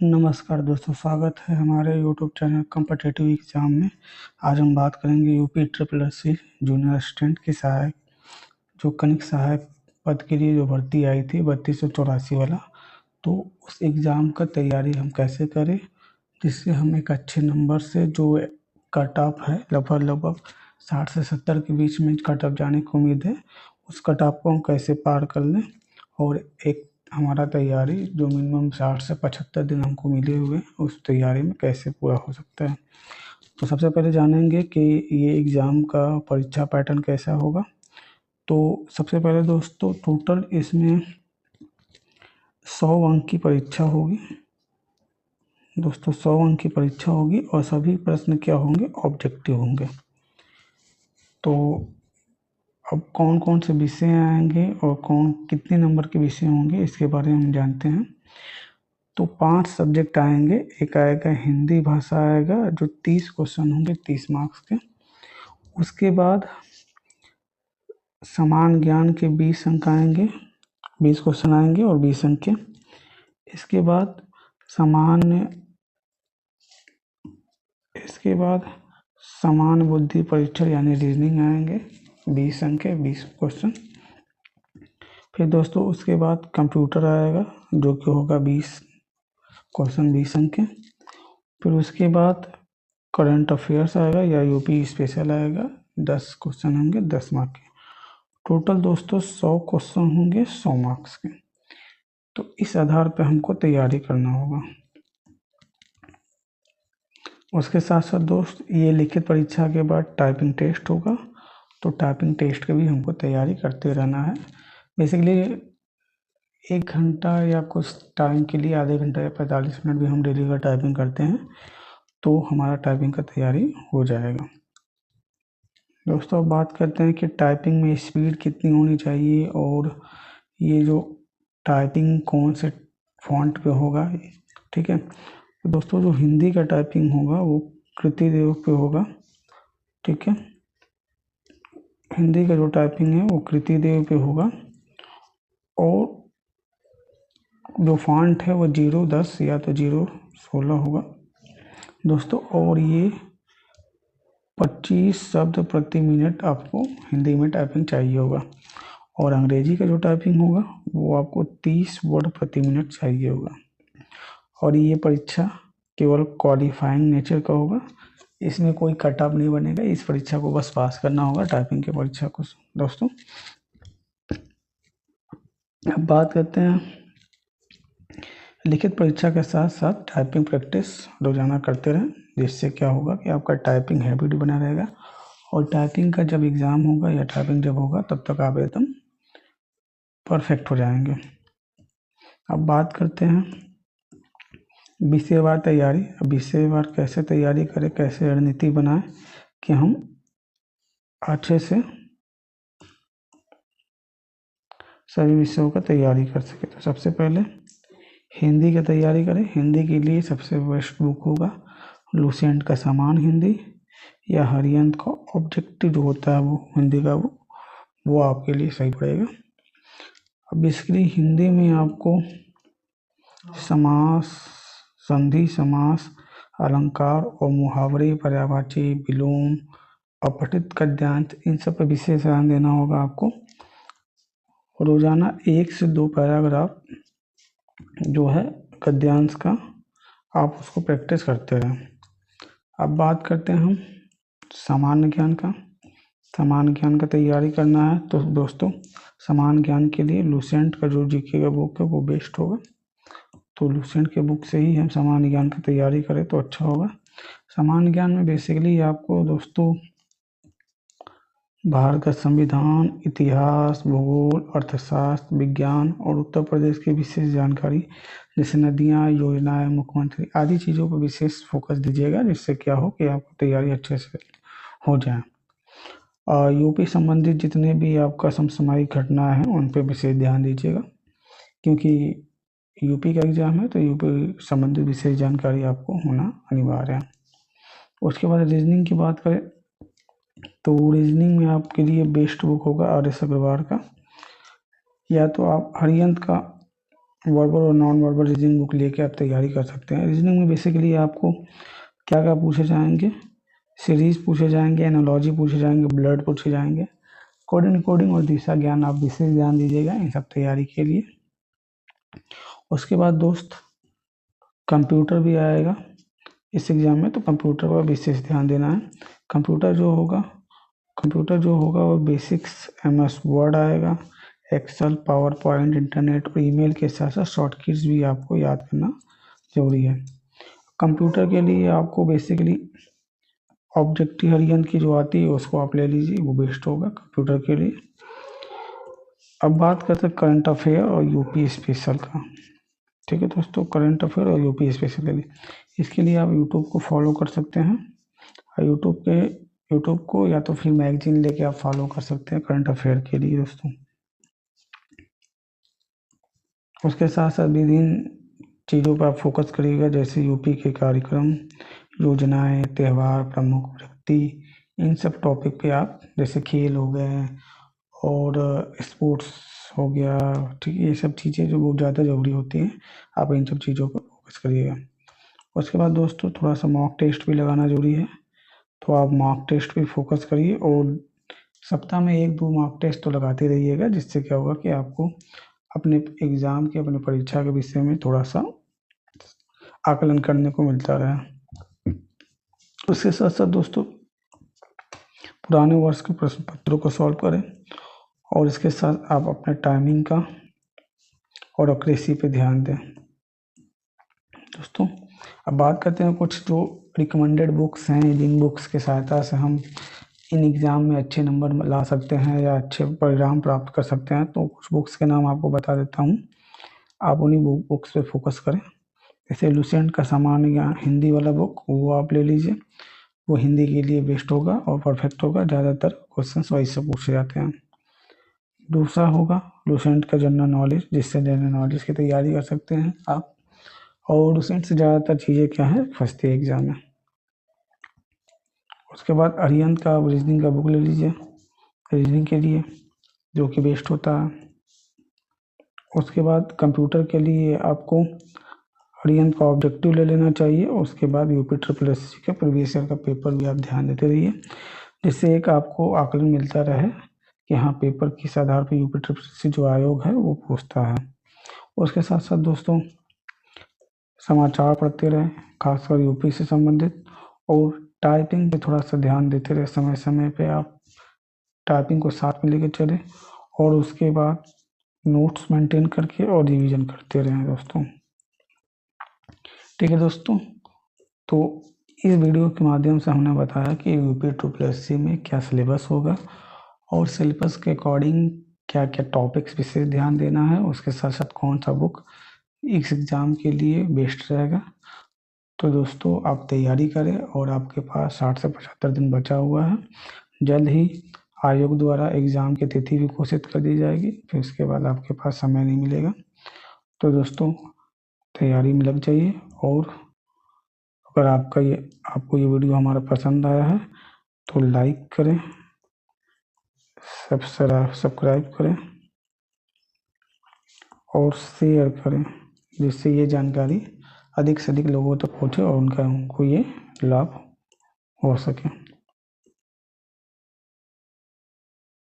नमस्कार दोस्तों, स्वागत है हमारे यूट्यूब चैनल कॉम्पिटिटिव एग्जाम में। आज हम बात करेंगे UP triple S C junior assistant की सहायक जो कनिक सहायक पद के लिए जो भर्ती आई थी 3284 वाला। तो उस एग्ज़ाम का तैयारी हम कैसे करें जिससे हम एक अच्छे नंबर से जो कट ऑफ है लगभग 60 से 70 के बीच में कट ऑफ जाने की उम्मीद है, उस कट ऑफ को हम कैसे पार कर लें और एक हमारा तैयारी जो मिनिमम 60 से 75 दिन हमको मिले हुए उस तैयारी में कैसे पूरा हो सकता है। तो सबसे पहले जानेंगे कि ये एग्ज़ाम का परीक्षा पैटर्न कैसा होगा। तो सबसे पहले दोस्तों टोटल इसमें 100 अंक की परीक्षा होगी। दोस्तों 100 अंक की परीक्षा होगी और सभी प्रश्न क्या होंगे, ऑब्जेक्टिव होंगे। तो अब कौन कौन से विषय आएंगे और कौन कितने नंबर के विषय होंगे इसके बारे में हम जानते हैं। तो 5 सब्जेक्ट आएंगे। एक आएगा हिंदी भाषा आएगा जो 30 क्वेश्चन होंगे, 30 मार्क्स के। उसके बाद समान ज्ञान के 20 अंक आएंगे, 20 क्वेश्चन आएंगे और 20 अंक के। इसके बाद समान बुद्धि परीक्षण यानी रीजनिंग आएंगे, 20 अंक के 20 क्वेश्चन। फिर दोस्तों उसके बाद कंप्यूटर आएगा जो कि होगा 20 क्वेश्चन, 20 अंक के। फिर उसके बाद करंट अफेयर्स आएगा या यूपी स्पेशल आएगा, 10 क्वेश्चन होंगे, 10 मार्क के। टोटल दोस्तों 100 क्वेश्चन होंगे, 100 मार्क्स के। तो इस आधार पर हमको तैयारी करना होगा। उसके साथ साथ दोस्त ये लिखित परीक्षा के बाद टाइपिंग टेस्ट होगा, तो टाइपिंग टेस्ट की भी हमको तैयारी करते रहना है। बेसिकली 1 घंटा या कुछ टाइम के लिए आधे घंटा या 45 मिनट भी हम डेली का टाइपिंग करते हैं तो हमारा टाइपिंग का तैयारी हो जाएगा। दोस्तों अब बात करते हैं कि टाइपिंग में स्पीड कितनी होनी चाहिए और ये जो टाइपिंग कौन से फॉन्ट पे होगा, ठीक है। तो दोस्तों जो हिंदी का टाइपिंग होगा वो कृति देव पे होगा, ठीक है। हिंदी का जो टाइपिंग है वो कृति देव पे होगा और जो फॉन्ट है वो 010 या तो 016 होगा दोस्तों। और ये 25 शब्द प्रति मिनट आपको हिंदी में टाइपिंग चाहिए होगा और अंग्रेजी का जो टाइपिंग होगा वो आपको 30 वर्ड प्रति मिनट चाहिए होगा। और ये परीक्षा केवल क्वालिफाइंग नेचर का होगा, इसमें कोई कट ऑफ नहीं बनेगा। इस परीक्षा को बस पास करना होगा, टाइपिंग की परीक्षा को दोस्तों। अब बात करते हैं लिखित परीक्षा के साथ साथ टाइपिंग प्रैक्टिस रोजाना करते रहें, जिससे क्या होगा कि आपका टाइपिंग हैबिट बना रहेगा और टाइपिंग का जब एग्ज़ाम होगा या टाइपिंग जब होगा तब तक आप एकदम परफेक्ट हो जाएंगे। अब बात करते हैं विषयवार तैयारी। अब विषयवार कैसे तैयारी करें, कैसे रणनीति बनाएं कि हम अच्छे से सभी विषयों का तैयारी कर सकें। तो सबसे पहले हिंदी की तैयारी करें। हिंदी के लिए सबसे बेस्ट बुक होगा लुसेंट का समान हिंदी या हरियंत का ऑब्जेक्टिव जो होता है वो हिंदी का वो आपके लिए सही पड़ेगा। अब बेसिकली हिंदी में आपको समास, संधि समास, अलंकार और मुहावरे, पर्यायवाची, विलोम, अपठित गद्यांश, इन सब पर विशेष ध्यान देना होगा आपको। रोजाना 1 से 2 पैराग्राफ जो है गद्यांश का आप उसको प्रैक्टिस करते रहें। अब बात करते हैं हम सामान्य ज्ञान का। सामान्य ज्ञान का तैयारी करना है तो दोस्तों सामान्य ज्ञान के लिए लुसेंट का जो जीके का बुक है वो बेस्ट होगा। तो लुसेंट के बुक से ही हम सामान्य ज्ञान की तैयारी करें तो अच्छा होगा। सामान्य ज्ञान में बेसिकली आपको दोस्तों भारत का संविधान, इतिहास, भूगोल, अर्थशास्त्र, विज्ञान और उत्तर प्रदेश की विशेष जानकारी जैसे नदियाँ, योजनाएं, मुख्यमंत्री आदि चीज़ों पर विशेष फोकस दीजिएगा, जिससे क्या हो कि आपकी तैयारी अच्छे से हो जाए। और यूपी संबंधित जितने भी आपका समसामयिक घटना है उन पर विशेष ध्यान दीजिएगा, क्योंकि यूपी का एग्जाम है तो यूपी संबंधित विशेष जानकारी आपको होना अनिवार्य है। उसके बाद रीजनिंग की बात करें तो रीजनिंग में आपके लिए बेस्ट बुक होगा आर एस अग्रवाल का, या तो आप हरियंत का वर्बल और नॉन वर्बल रीजनिंग बुक लेके आप तैयारी कर सकते हैं। रीजनिंग में बेसिकली आपको क्या क्या पूछे जाएंगे, सीरीज पूछे जाएंगे, एनालॉजी पूछे जाएंगे, ब्लड पूछे जाएंगे, कोडिंग कोडिंग और दिशा ज्ञान आप विशेष ध्यान दीजिएगा इन सब तैयारी के लिए। उसके बाद दोस्त कंप्यूटर भी आएगा इस एग्ज़ाम में, तो कंप्यूटर पर विशेष ध्यान देना है। कंप्यूटर जो होगा वो बेसिक्स MS वर्ड आएगा, एक्सेल, पावर पॉइंट, इंटरनेट और ईमेल के साथ साथ शॉर्टकट्स भी आपको याद करना जरूरी है। कंप्यूटर के लिए आपको बेसिकली ऑब्जेक्टिव हरियन की जो आती है उसको आप ले लीजिए, वो बेस्ट होगा कंप्यूटर के लिए। अब बात करते हैं करंट अफेयर और यूपी स्पेशल का। ठीक है दोस्तों, करंट अफेयर और यूपी स्पेशल के लिए, इसके लिए आप यूट्यूब को फॉलो कर सकते हैं। और यूट्यूब को या तो फिर मैगजीन लेके आप फॉलो कर सकते हैं करंट अफेयर के लिए दोस्तों। उसके साथ साथ विभिन्न चीज़ों पर आप फोकस करिएगा, जैसे यूपी के कार्यक्रम, योजनाएं, त्यौहार, प्रमुख व्यक्ति, इन सब टॉपिक पे आप, जैसे खेल हो गए और स्पोर्ट्स हो गया, ठीक है, ये सब चीज़ें जो बहुत ज़्यादा ज़रूरी होती हैं, आप इन सब चीज़ों पर फोकस करिएगा। उसके बाद दोस्तों थोड़ा सा मॉक टेस्ट भी लगाना ज़रूरी है, तो आप मॉक टेस्ट पे फोकस करिए और सप्ताह में 1-2 मॉक टेस्ट तो लगाते रहिएगा, जिससे क्या होगा कि आपको अपने एग्ज़ाम के, अपने परीक्षा के विषय में थोड़ा सा आकलन करने को मिलता रहे। उसके साथ साथ दोस्तों पुराने वर्ष के प्रश्न पत्रों को सॉल्व करें और इसके साथ आप अपने टाइमिंग का और एक्यूरेसी पे ध्यान दें। दोस्तों अब बात करते हैं कुछ जो रिकमेंडेड बुक्स हैं, जिन बुक्स की सहायता से हम इन एग्ज़ाम में अच्छे नंबर ला सकते हैं या अच्छे परिणाम प्राप्त कर सकते हैं। तो कुछ बुक्स के नाम आपको बता देता हूँ, आप उन्हीं बुक्स पे फोकस करें। जैसे लुसेंट का सामान्य ज्ञान हिंदी वाला बुक, वो आप ले लीजिए, वो हिंदी के लिए बेस्ट होगा और परफेक्ट होगा, ज़्यादातर क्वेश्चंस वही से पूछे जाते हैं। दूसरा होगा लुसेंट का जनरल नॉलेज, जिससे जनरल नॉलेज की तैयारी कर सकते हैं आप, और लुसेंट से ज़्यादातर चीज़ें क्या है फंसती है एग्ज़ाम में। उसके बाद अरिहंत का रीजनिंग का बुक ले लीजिए रीजनिंग के लिए, जो कि बेस्ट होता है। उसके बाद कंप्यूटर के लिए आपको अरिहंत का ऑब्जेक्टिव ले लेना चाहिए। उसके बाद यूपी SSC का प्रीवियस ईयर का पेपर भी आप ध्यान देते रहिए, जिससे एक आपको आकलन मिलता रहे कि हाँ पेपर किस आधार पर यूपी SSC जो आयोग है वो पूछता है। उसके साथ साथ दोस्तों समाचार पढ़ते रहें, खासकर यूपी से संबंधित, और टाइपिंग पे थोड़ा सा ध्यान देते रहे, समय समय पे आप टाइपिंग को साथ में लेकर चलें, और उसके बाद नोट्स मेंटेन करके और रिवीजन करते रहें दोस्तों। ठीक है दोस्तों, तो इस वीडियो के माध्यम से हमने बताया कि यूपी SSC में क्या सिलेबस होगा और सिलेबस के अकॉर्डिंग क्या क्या टॉपिक्स विशेष ध्यान देना है, उसके साथ साथ कौन सा बुक इस एग्ज़ाम के लिए बेस्ट रहेगा। तो दोस्तों आप तैयारी करें और आपके पास 60 से 75 दिन बचा हुआ है। जल्द ही आयोग द्वारा एग्ज़ाम की तिथि भी घोषित कर दी जाएगी, फिर उसके बाद आपके पास समय नहीं मिलेगा। तो दोस्तों तैयारी में लग जाइए, और अगर आपको ये वीडियो हमारा पसंद आया है तो लाइक करें, सब्सक्राइब करें और शेयर करें, जिससे ये जानकारी अधिक से अधिक लोगों तक पहुँचे और उनको ये लाभ हो सके।